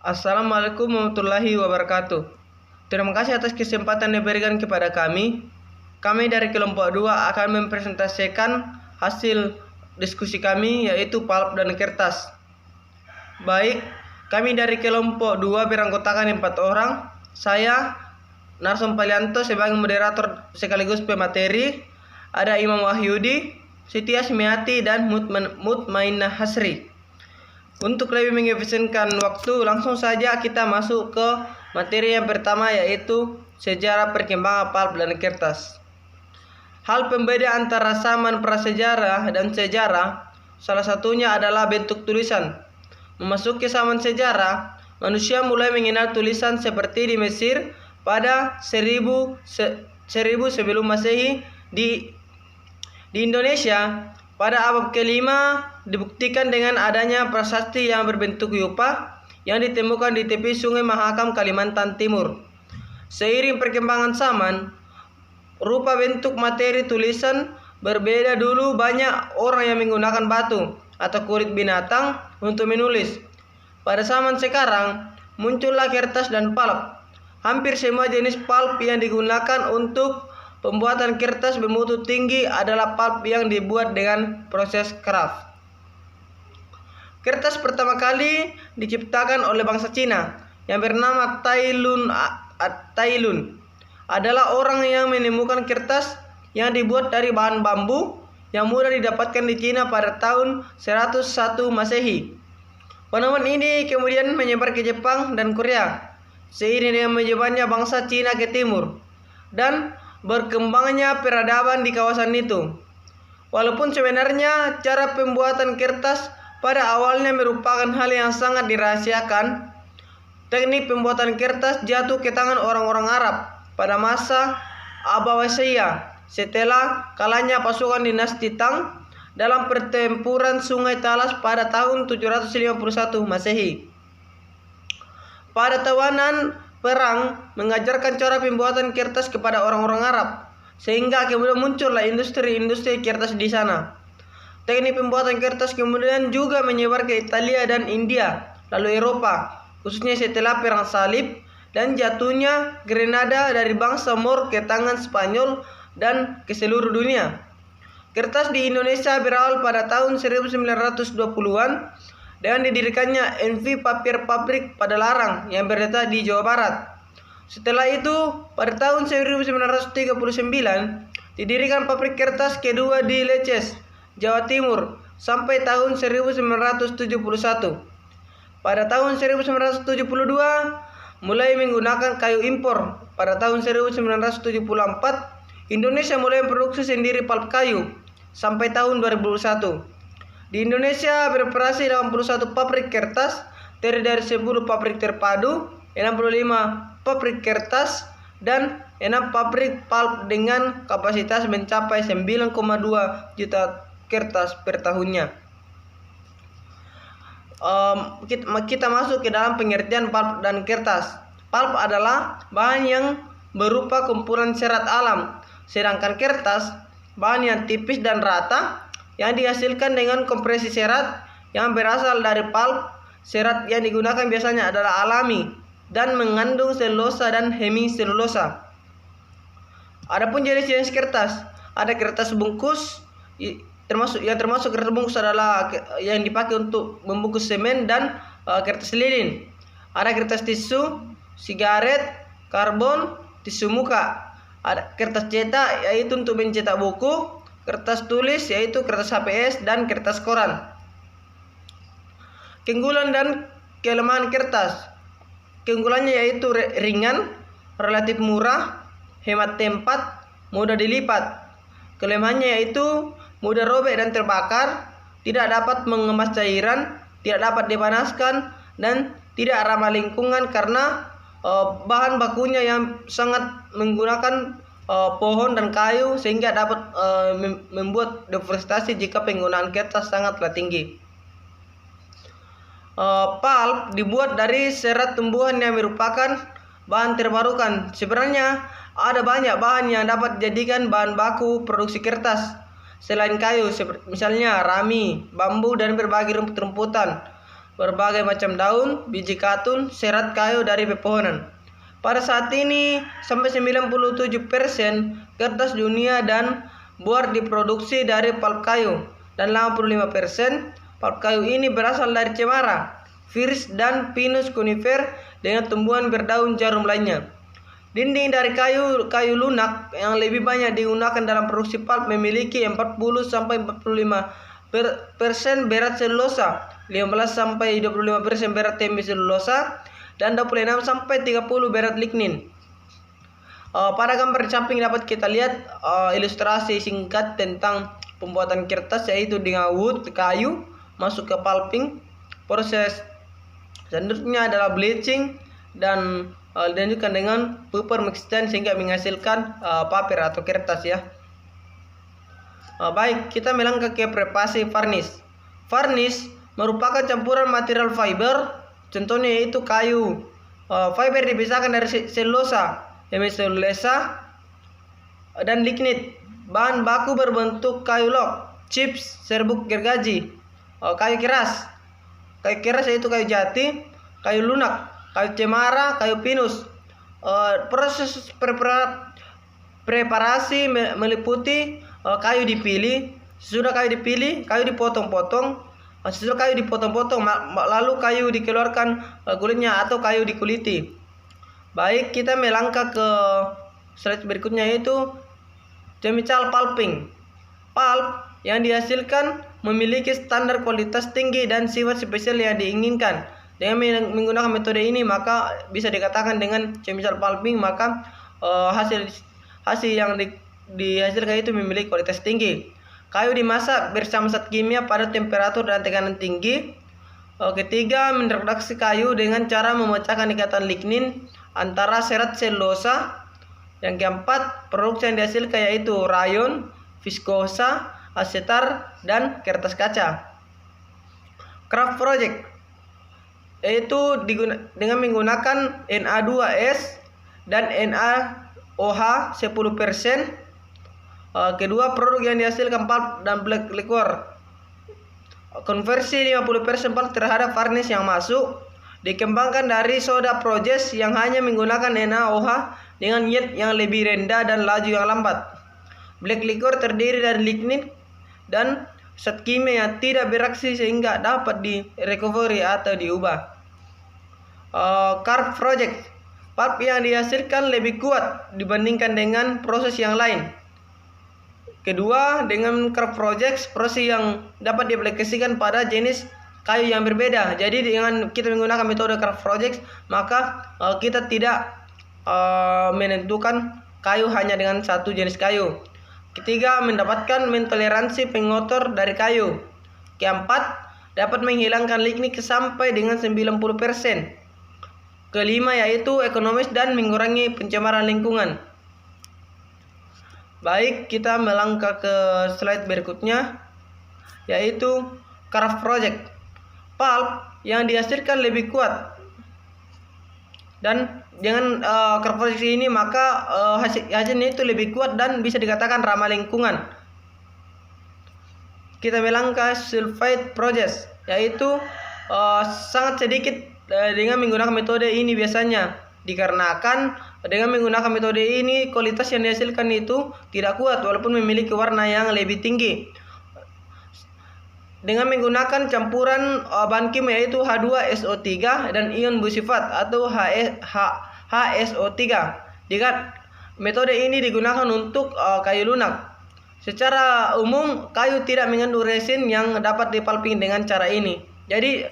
Assalamualaikum warahmatullahi wabarakatuh. Terima kasih atas kesempatan yang diberikan kepada kami. Kami dari kelompok 2 akan mempresentasikan hasil diskusi kami, yaitu pulp dan kertas. Baik, kami dari kelompok 2 beranggotakan 4 orang. Saya, Narsum Palianto, sebagai moderator sekaligus pemateri. Ada Imam Wahyudi, Setia Semiati, dan Mutmainah Hasri. Untuk lebih mengefisienkan waktu, langsung saja kita masuk ke materi yang pertama, yaitu sejarah perkembangan pulp dan kertas. Hal pembeda antara zaman prasejarah dan sejarah salah satunya adalah bentuk tulisan. Memasuki zaman sejarah, manusia mulai mengenal tulisan seperti di Mesir pada 1000 sebelum Masehi. Di Indonesia pada abad ke-5 dibuktikan dengan adanya prasasti yang berbentuk yupa yang ditemukan di tepi Sungai Mahakam, Kalimantan Timur. Seiring perkembangan zaman, rupa bentuk materi tulisan berbeda. Dulu banyak orang yang menggunakan batu atau kulit binatang untuk menulis. Pada zaman sekarang muncullah kertas dan pulp. Hampir semua jenis pulp yang digunakan untuk pembuatan kertas bermutu tinggi adalah pulp yang dibuat dengan proses craft. Kertas pertama kali diciptakan oleh bangsa Cina yang bernama Tai Lun. Adalah orang yang menemukan kertas yang dibuat dari bahan bambu yang mudah didapatkan di Cina pada tahun 101 Masehi. Penemuan ini kemudian menyebar ke Jepang dan Korea seiring dengan menyebarnya bangsa Cina ke timur dan berkembangnya peradaban di kawasan itu. Walaupun sebenarnya cara pembuatan kertas pada awalnya merupakan hal yang sangat dirahasiakan, teknik pembuatan kertas jatuh ke tangan orang-orang Arab pada masa Abbasiyah setelah kalahnya pasukan dinasti Tang dalam pertempuran Sungai Talas pada tahun 751 Masehi. Pada tawanan perang mengajarkan cara pembuatan kertas kepada orang-orang Arab, sehingga kemudian muncullah industri kertas di sana. Teknik pembuatan kertas kemudian juga menyebar ke Italia dan India, lalu Eropa, khususnya setelah perang salib dan jatuhnya Grenada dari bangsa Moor ke tangan Spanyol dan ke seluruh dunia. Kertas di Indonesia berawal pada tahun 1920-an dengan didirikannya NV Papier Pabrik pada Larang yang berada di Jawa Barat. Setelah itu, pada tahun 1939, didirikan pabrik kertas kedua di Leces, Jawa Timur, sampai tahun 1971. Pada tahun 1972, mulai menggunakan kayu impor. Pada tahun 1974, Indonesia mulai memproduksi sendiri pulp kayu, sampai tahun 2001. Di Indonesia beroperasi 81 pabrik kertas, terdiri dari 10 pabrik terpadu, 65 pabrik kertas, dan 6 pabrik pulp dengan kapasitas mencapai 9,2 juta kertas per tahunnya. Kita masuk ke dalam pengertian pulp dan kertas. Pulp adalah bahan yang berupa kumpulan serat alam, sedangkan kertas bahan yang tipis dan rata yang dihasilkan dengan kompresi serat yang berasal dari pulp. Serat yang digunakan biasanya adalah alami dan mengandung selulosa dan hemiselulosa. Adapun jenis-jenis kertas, ada kertas bungkus, termasuk kertas bungkus adalah yang dipakai untuk membungkus semen dan kertas lilin. Ada kertas tisu, sigaret, karbon, tisu muka. Ada kertas cetak, yaitu untuk mencetak buku. Kertas tulis, yaitu kertas HPS dan kertas koran. Keunggulan dan kelemahan kertas. Keunggulannya yaitu ringan, relatif murah, hemat tempat, mudah dilipat. Kelemahannya yaitu mudah robek dan terbakar, tidak dapat mengemas cairan, tidak dapat dipanaskan, dan tidak ramah lingkungan karena bahan bakunya yang sangat menggunakan pohon dan kayu, sehingga dapat membuat deforestasi jika penggunaan kertas sangatlah tinggi. Pulp dibuat dari serat tumbuhan yang merupakan bahan terbarukan. Sebenarnya ada banyak bahan yang dapat dijadikan bahan baku produksi kertas selain kayu, misalnya rami, bambu, dan berbagai rumput-rumputan. berbagai macam daun, biji katun, serat kayu dari pepohonan. Pada saat ini, sampai 97% kertas dunia dan board diproduksi dari pulp kayu, dan 85% pulp kayu ini berasal dari cemara, Firs dan Pinus conifer dengan tumbuhan berdaun jarum lainnya. Dinding dari kayu lunak yang lebih banyak digunakan dalam produksi pulp memiliki 40-45% berat selulosa, 15-25% berat tempe selulosa, dan 26-30 berat lignin. Pada gambar di samping dapat kita lihat ilustrasi singkat tentang pembuatan kertas, yaitu dengan wood, kayu, masuk ke pulping. Proses selanjutnya adalah bleaching dan dilanjutkan dengan paper mixture sehingga menghasilkan paper atau kertas ya. Baik, kita melangkah ke preparasi varnish. Varnish merupakan campuran material fiber, contohnya yaitu kayu. Fiber dipisahkan dari selulosa, hemiselulosa, dan lignit. Bahan baku berbentuk kayu log, chips, serbuk gergaji, kayu keras. Kayu keras yaitu kayu jati, kayu lunak, kayu cemara, kayu pinus. Proses preparasi meliputi kayu dipilih. Sesudah kayu dipilih, kayu dipotong-potong. Sesudah kayu dipotong-potong, lalu kayu dikeluarkan kulitnya atau kayu dikuliti. Baik, kita melangkah ke slide berikutnya, yaitu chemical pulping. Pulp yang dihasilkan memiliki standar kualitas tinggi dan sifat spesial yang diinginkan. Dengan menggunakan metode ini maka bisa dikatakan dengan chemical pulping, maka hasil yang dihasilkan itu memiliki kualitas tinggi. Kayu dimasak bersama zat kimia pada temperatur dan tekanan tinggi. Ketiga, mereduksi kayu dengan cara memecahkan ikatan lignin antara serat selulosa. Yang keempat, produksi yang dihasilkan yaitu rayon, viskosa, asetar, dan kertas kaca. Craft project yaitu dengan menggunakan Na2S dan NaOH 10%. Kedua, produk yang dihasilkan pulp dan black liquor. Konversi 50% pulp terhadap varnish yang masuk. Dikembangkan dari soda process yang hanya menggunakan NaOH dengan yield yang lebih rendah dan laju yang lambat. Black liquor terdiri dari lignin dan zat kimia yang tidak bereaksi sehingga dapat direcovery atau diubah. Carb project, pulp yang dihasilkan lebih kuat dibandingkan dengan proses yang lain. Kedua, dengan carb project, proses yang dapat diaplikasikan pada jenis kayu yang berbeda. Jadi dengan kita menggunakan metode carb project, maka kita tidak menentukan kayu hanya dengan satu jenis kayu. Ketiga, mendapatkan mentoleransi pengotor dari kayu. Keempat, dapat menghilangkan lignin sampai dengan 90%. Kelima, yaitu ekonomis dan mengurangi pencemaran lingkungan. Baik, kita melangkah ke slide berikutnya, yaitu craft project. Pulp yang dihasilkan lebih kuat, dan dengan craft project ini maka hasilnya itu lebih kuat dan bisa dikatakan ramah lingkungan. Kita melangkah sulfide process, yaitu sangat sedikit dengan menggunakan metode ini biasanya, dikarenakan dengan menggunakan metode ini kualitas yang dihasilkan itu tidak kuat walaupun memiliki warna yang lebih tinggi. Dengan menggunakan campuran bahan kimia yaitu H2SO3 dan ion bersifat atau HSO3. Jika metode ini digunakan untuk kayu lunak. Secara umum kayu tidak mengandung resin yang dapat dipulping dengan cara ini. Jadi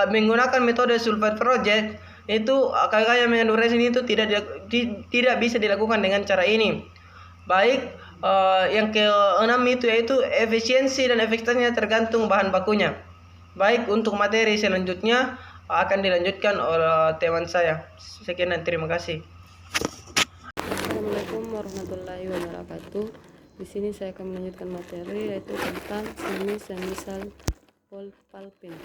menggunakan metode sulfide project itu kayu-kayu yang mengandung resin itu tidak bisa dilakukan dengan cara ini. Baik, yang keenam itu yaitu efisiensi dan efektivitasnya tergantung bahan bakunya. Baik, untuk materi selanjutnya akan dilanjutkan oleh teman saya. Sekian dan terima kasih. Assalamualaikum warahmatullahi wabarakatuh. Di sini saya akan melanjutkan materi yaitu tentang semisal pulping.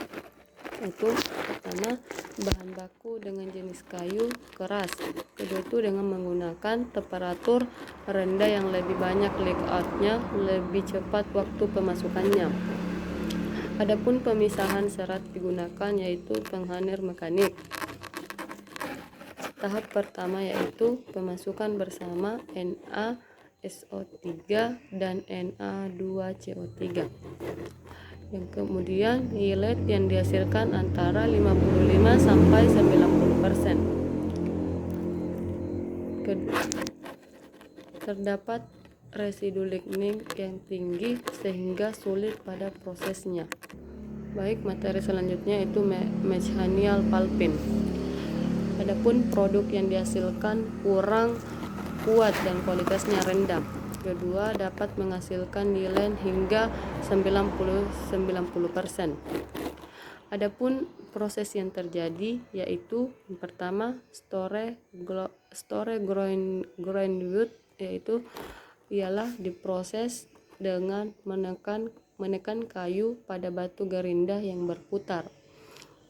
Itu pertama, bahan baku dengan jenis kayu keras. Kedua itu dengan menggunakan temperatur rendah yang lebih banyak leak outnya, lebih cepat waktu pemasukannya. Adapun pemisahan serat digunakan yaitu penghadir mekanik. Tahap pertama yaitu pemasukan bersama NaSO3 dan Na2CO3. Yang kemudian yield yang dihasilkan antara 55 sampai 90%. Terdapat residu lignin yang tinggi sehingga sulit pada prosesnya. Baik, materi selanjutnya itu mechanical pulping. Adapun produk yang dihasilkan kurang kuat dan kualitasnya rendah. Kedua, dapat menghasilkan yield hingga 90%. Adapun proses yang terjadi yaitu yang pertama store grind wood, yaitu ialah diproses dengan menekan kayu pada batu gerinda yang berputar.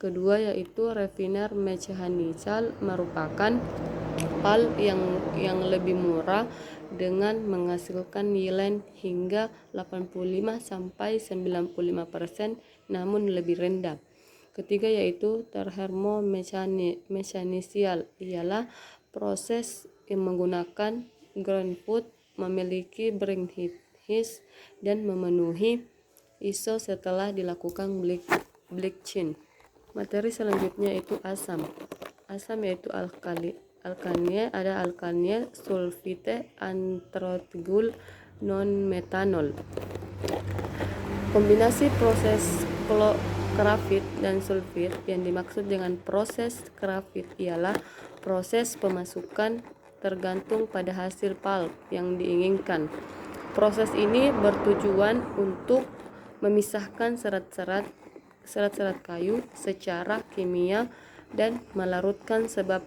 Kedua yaitu refiner mechanical, merupakan pulp yang lebih murah dengan menghasilkan yield hingga 85 sampai 95% namun lebih rendah. Ketiga yaitu thermomechanical, ialah proses yang menggunakan ground wood, memiliki burning heat dan memenuhi ISO setelah dilakukan bleaching. Materi selanjutnya itu asam. Asam yaitu alkania, ada alkania, sulfite, anthraquinol, non-metanol. Kombinasi proses grafit dan sulfit. Yang dimaksud dengan proses grafit ialah proses pemasukan tergantung pada hasil pulp yang diinginkan. Proses ini bertujuan untuk memisahkan serat-serat kayu secara kimia dan melarutkan sebab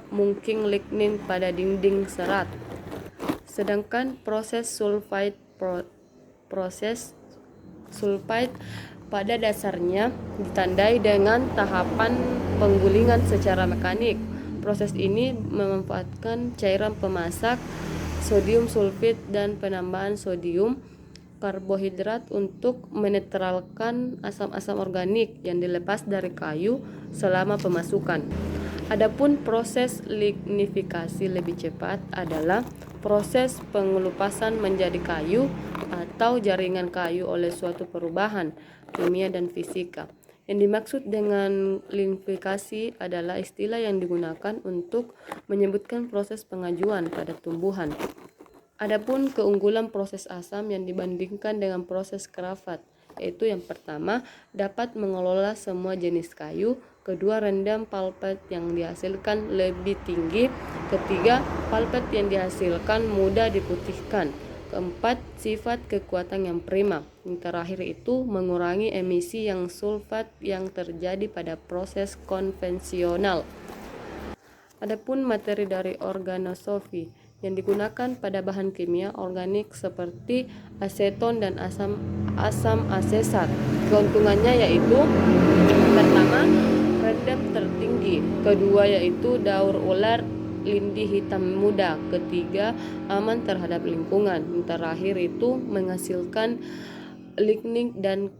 mungkin lignin pada dinding serat. Sedangkan proses sulfite pada dasarnya ditandai dengan tahapan penggulingan secara mekanik. Proses ini memanfaatkan cairan pemasak, sodium sulfit dan penambahan sodium karbohidrat untuk menetralkan asam-asam organik yang dilepas dari kayu selama pemasukan. Adapun proses lignifikasi lebih cepat adalah proses pengelupasan menjadi kayu atau jaringan kayu oleh suatu perubahan kimia dan fisika. Yang dimaksud dengan lignifikasi adalah istilah yang digunakan untuk menyebutkan proses pengajuan pada tumbuhan. Adapun keunggulan proses asam yang dibandingkan dengan proses grafat, yaitu yang pertama, dapat mengelola semua jenis kayu. Kedua, rendam pulpet yang dihasilkan lebih tinggi. Ketiga, pulpet yang dihasilkan mudah diputihkan. Keempat, sifat kekuatan yang prima. Yang terakhir itu mengurangi emisi yang sulfat yang terjadi pada proses konvensional. Adapun materi dari organosulfi yang digunakan pada bahan kimia organik seperti aseton dan asam asesat. Keuntungannya yaitu pertama, rendam tertinggi. Kedua yaitu daur ular lindi hitam muda. Ketiga, aman terhadap lingkungan. Yang terakhir itu menghasilkan lignin dan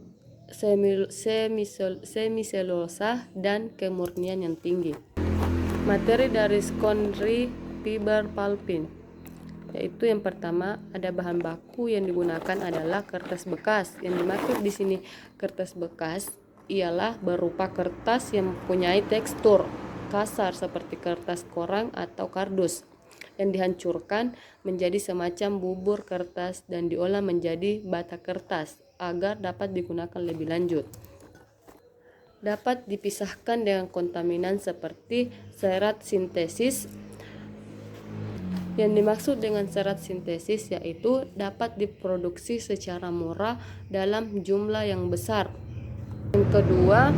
semiselulosa dan kemurnian yang tinggi. Materi dari secondary fiber pulping, yaitu yang pertama, ada bahan baku yang digunakan adalah kertas bekas. Yang dimaksud di sini kertas bekas ialah berupa kertas yang mempunyai tekstur kasar seperti kertas koran atau kardus yang dihancurkan menjadi semacam bubur kertas dan diolah menjadi bata kertas agar dapat digunakan lebih lanjut. Dapat dipisahkan dengan kontaminan seperti serat sintesis. Yang dimaksud dengan serat sintesis yaitu dapat diproduksi secara murah dalam jumlah yang besar. Yang kedua,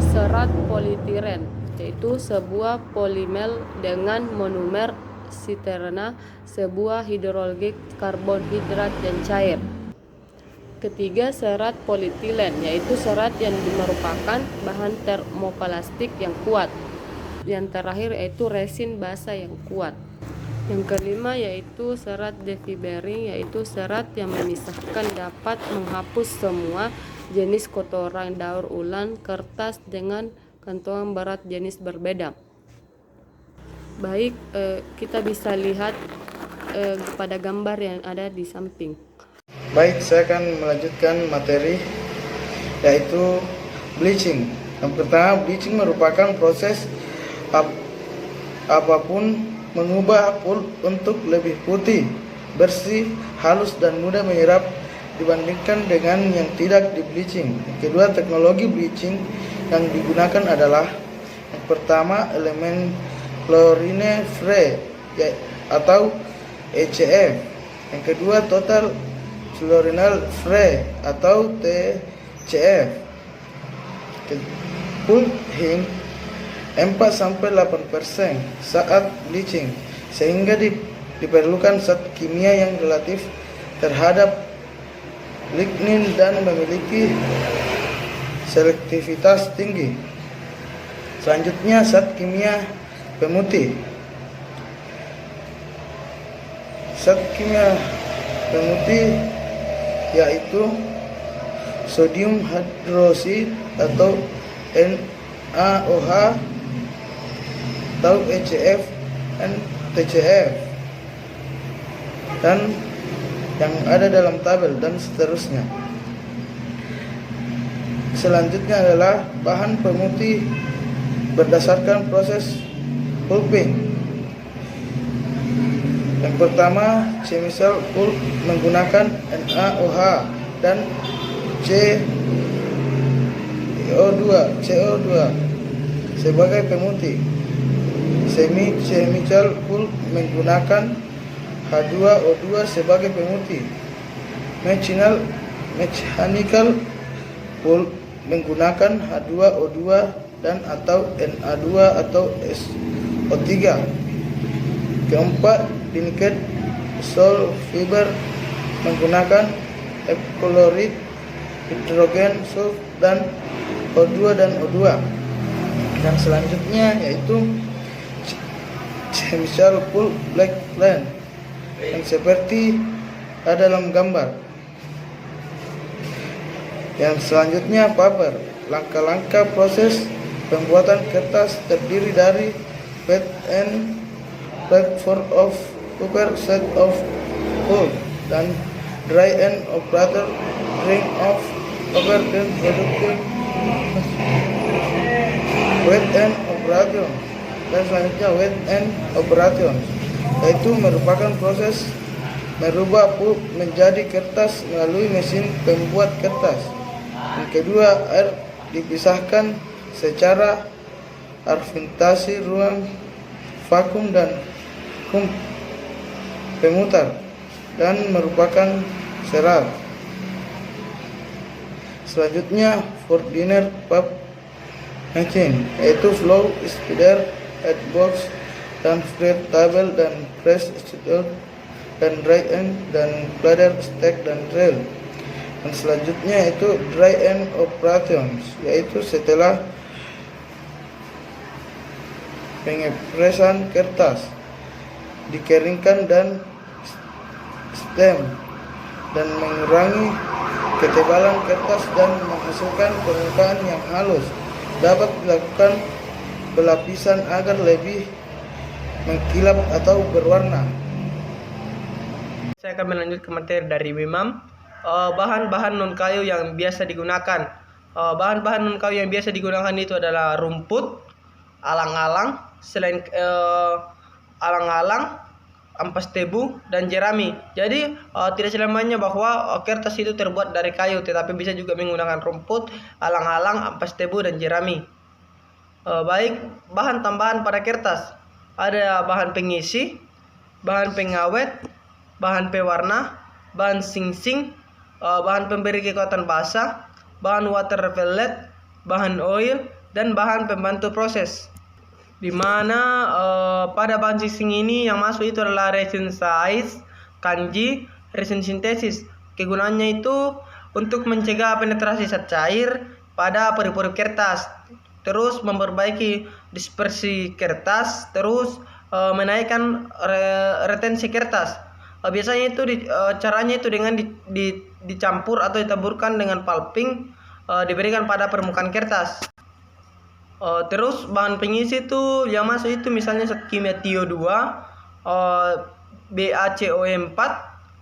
serat politiren, yaitu sebuah polimer dengan monomer siterna, sebuah hidrologik karbonhidrat dan cair. Ketiga, serat polietilen, yaitu serat yang merupakan bahan termoplastik yang kuat. Yang terakhir yaitu resin basa yang kuat. Yang kelima yaitu serat defibrering, yaitu serat yang memisahkan dapat menghapus semua jenis kotoran daur ulang kertas dengan kantongan berat jenis berbeda. Baik, kita bisa lihat pada gambar yang ada di samping. Baik, saya akan melanjutkan materi yaitu bleaching. Yang pertama, bleaching merupakan proses apapun mengubah pulp untuk lebih putih, bersih, halus dan mudah menyerap dibandingkan dengan yang tidak di bleaching. Yang kedua, teknologi bleaching yang digunakan adalah yang pertama elemen chlorine free atau ECF. Yang kedua, total chlorine free atau TCF. Pulping 4-8% saat bleaching, sehingga diperlukan zat kimia yang relatif terhadap lignin dan memiliki selektivitas tinggi. Selanjutnya, zat kimia pemutih. Zat kimia pemutih yaitu sodium hydroxide atau NaOH atau ECF dan TCF dan yang ada dalam tabel dan seterusnya. Selanjutnya adalah bahan pemutih berdasarkan proses pulping. Yang pertama, chemical pulp menggunakan NaOH dan CO2 sebagai pemutih. Semi-chemical pulp menggunakan H2O2 sebagai pemutih. Mechanical pulp menggunakan H2O2 dan atau Na2 atau SO3. Keempat, liquid salt fiber menggunakan epichlorite, hidrogen sulf dan O2 dan O2. Dan selanjutnya yaitu chemical pulp black blend yang seperti ada dalam gambar. Yang selanjutnya paper. Langkah-langkah proses pembuatan kertas terdiri dari wet end platform of paper, set of pulp, dan dry end operator ring of paper dan productive wet end operation. Dan selanjutnya wet end operation, yaitu merupakan proses merubah pulp menjadi kertas melalui mesin pembuat kertas. Yang kedua, air dipisahkan secara fermentasi ruang vakum dan pemutar dan merupakan serat. Selanjutnya, Fordiner pulp making, yaitu flow spider, head box, dan freight table, dan press extruder, dan dry end, dan ladder stack, dan rail. Dan selanjutnya itu dry end operations, yaitu setelah pengepresan kertas dikeringkan dan stem dan mengurangi ketebalan kertas dan menghasilkan permukaan yang halus. Dapat dilakukan pelapisan agar lebih mengkilap atau berwarna. Saya akan melanjutkan materi dari Wimam. Bahan-bahan non kayu yang biasa digunakan. Bahan-bahan non kayu yang biasa digunakan itu adalah rumput, alang-alang, selain alang-alang, ampas tebu, dan jerami. Jadi tidak selamanya bahwa kertas itu terbuat dari kayu, tetapi bisa juga menggunakan rumput, alang-alang, ampas tebu, dan jerami. Baik, bahan tambahan pada kertas. Ada bahan pengisi, bahan pengawet, bahan pewarna, bahan singsing, bahan pemberi kekuatan basah, bahan water repellent, bahan oil, dan bahan pembantu proses. Di mana pada bahan singsing ini yang masuk itu adalah resin size, kanji, resin sintesis. Kegunaannya itu untuk mencegah penetrasi zat cair pada pori-pori kertas, terus memperbaiki dispersi kertas, terus menaikkan retensi kertas. Biasanya itu caranya itu dengan dicampur atau ditaburkan dengan pulping diberikan pada permukaan kertas. Terus bahan pengisi itu yang masuk itu misalnya zat kimia TiO2, BaCO4,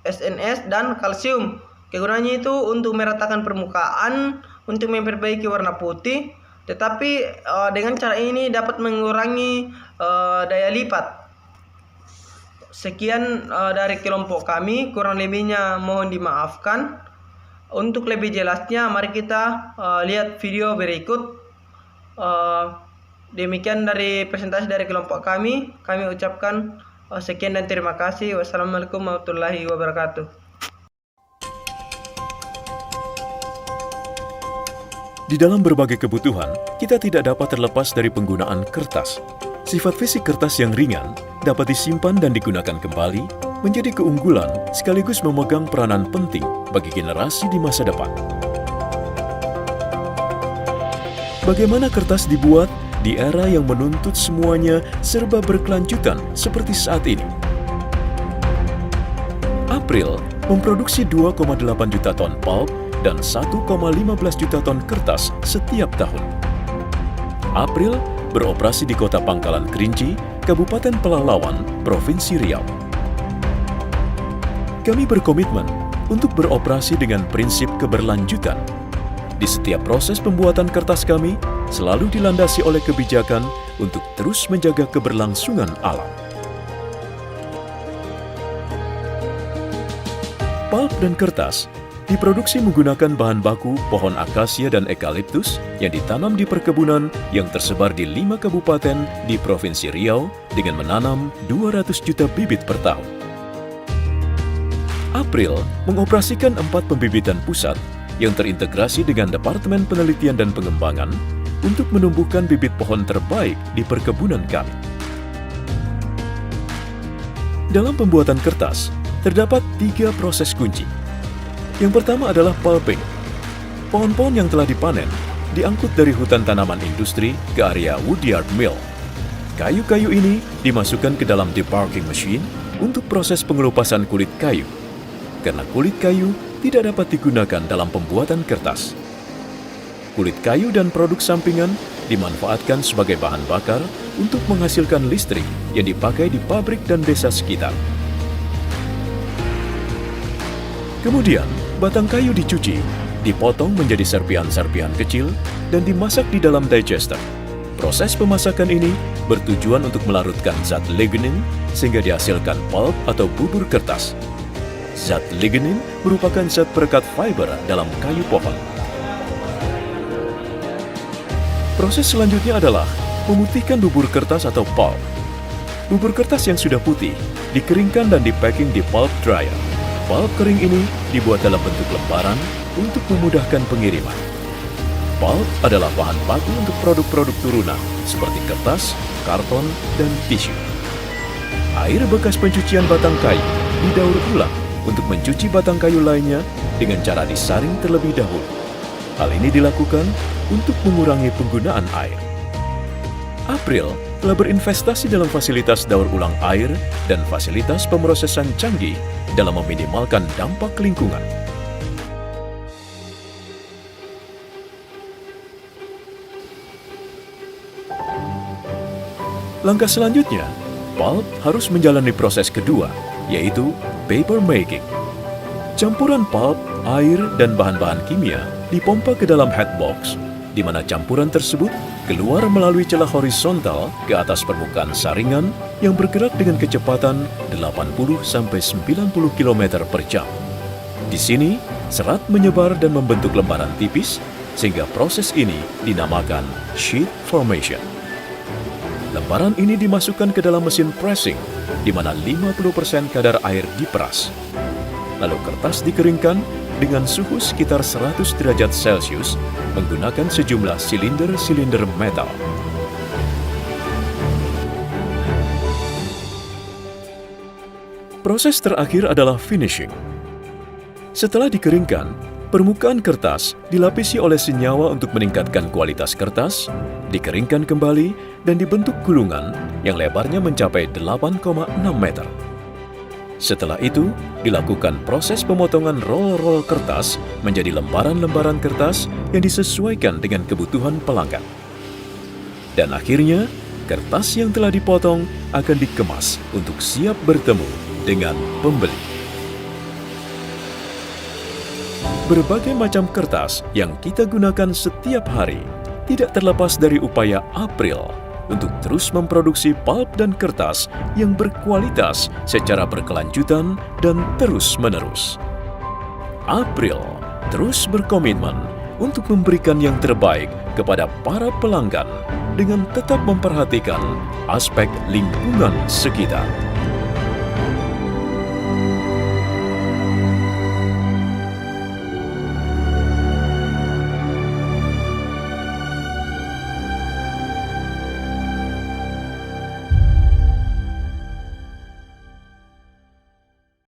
SNS, dan kalsium. Kegunaannya itu untuk meratakan permukaan, untuk memperbaiki warna putih, tetapi dengan cara ini dapat mengurangi daya lipat. Sekian dari kelompok kami, kurang lebihnya mohon dimaafkan. Untuk lebih jelasnya, mari kita lihat video berikut. Demikian dari presentasi dari kelompok kami. Kami ucapkan sekian dan terima kasih. Wassalamualaikum warahmatullahi wabarakatuh. Di dalam berbagai kebutuhan, kita tidak dapat terlepas dari penggunaan kertas. Sifat fisik kertas yang ringan dapat disimpan dan digunakan kembali menjadi keunggulan sekaligus memegang peranan penting bagi generasi di masa depan. Bagaimana kertas dibuat di era yang menuntut semuanya serba berkelanjutan seperti saat ini? April memproduksi 2,8 juta ton pulp dan 1,15 juta ton kertas setiap tahun. April beroperasi di Kota Pangkalan Kerinci, Kabupaten Pelalawan, Provinsi Riau. Kami berkomitmen untuk beroperasi dengan prinsip keberlanjutan. Di setiap proses pembuatan kertas kami selalu dilandasi oleh kebijakan untuk terus menjaga keberlangsungan alam. Pulp dan kertas diproduksi menggunakan bahan baku pohon akasia dan eukaliptus yang ditanam di perkebunan yang tersebar di 5 kabupaten di Provinsi Riau dengan menanam 200 juta bibit per tahun. April mengoperasikan 4 pembibitan pusat yang terintegrasi dengan Departemen Penelitian dan Pengembangan untuk menumbuhkan bibit pohon terbaik di perkebunan kami. Dalam pembuatan kertas, terdapat 3 proses kunci. Yang pertama adalah pulping. Pohon-pohon yang telah dipanen diangkut dari hutan tanaman industri ke area woodyard mill. Kayu-kayu ini dimasukkan ke dalam debarking machine untuk proses pengelupasan kulit kayu. Karena kulit kayu tidak dapat digunakan dalam pembuatan kertas. Kulit kayu dan produk sampingan dimanfaatkan sebagai bahan bakar untuk menghasilkan listrik yang dipakai di pabrik dan desa sekitar. Kemudian, batang kayu dicuci, dipotong menjadi serpihan-serpihan kecil, dan dimasak di dalam digester. Proses pemasakan ini bertujuan untuk melarutkan zat lignin sehingga dihasilkan pulp atau bubur kertas. Zat lignin merupakan zat perekat fiber dalam kayu pohon. Proses selanjutnya adalah memutihkan bubur kertas atau pulp. Bubur kertas yang sudah putih dikeringkan dan dipacking di pulp dryer. Pulp kering ini dibuat dalam bentuk lembaran untuk memudahkan pengiriman. Pulp adalah bahan baku untuk produk-produk turunan seperti kertas, karton, dan tisu. Air bekas pencucian batang kayu didaur ulang untuk mencuci batang kayu lainnya dengan cara disaring terlebih dahulu. Hal ini dilakukan untuk mengurangi penggunaan air. April telah berinvestasi dalam fasilitas daur ulang air dan fasilitas pemrosesan canggih dalam meminimalkan dampak lingkungan. Langkah selanjutnya, pulp harus menjalani proses kedua, yaitu paper making. Campuran pulp, air, dan bahan-bahan kimia dipompa ke dalam headbox, di mana campuran tersebut keluar melalui celah horizontal ke atas permukaan saringan yang bergerak dengan kecepatan 80–90 km per jam. Di sini, serat menyebar dan membentuk lembaran tipis, sehingga proses ini dinamakan sheet formation. Lembaran ini dimasukkan ke dalam mesin pressing, di mana 50% kadar air diperas. Lalu kertas dikeringkan dengan suhu sekitar 100 derajat Celcius menggunakan sejumlah silinder-silinder metal. Proses terakhir adalah finishing. Setelah dikeringkan, permukaan kertas dilapisi oleh senyawa untuk meningkatkan kualitas kertas, dikeringkan kembali dan dibentuk gulungan yang lebarnya mencapai 8,6 meter. Setelah itu, dilakukan proses pemotongan roll-roll kertas menjadi lembaran-lembaran kertas yang disesuaikan dengan kebutuhan pelanggan. Dan akhirnya, kertas yang telah dipotong akan dikemas untuk siap bertemu dengan pembeli. Berbagai macam kertas yang kita gunakan setiap hari tidak terlepas dari upaya April untuk terus memproduksi pulp dan kertas yang berkualitas secara berkelanjutan dan terus-menerus. April terus berkomitmen untuk memberikan yang terbaik kepada para pelanggan dengan tetap memperhatikan aspek lingkungan sekitar.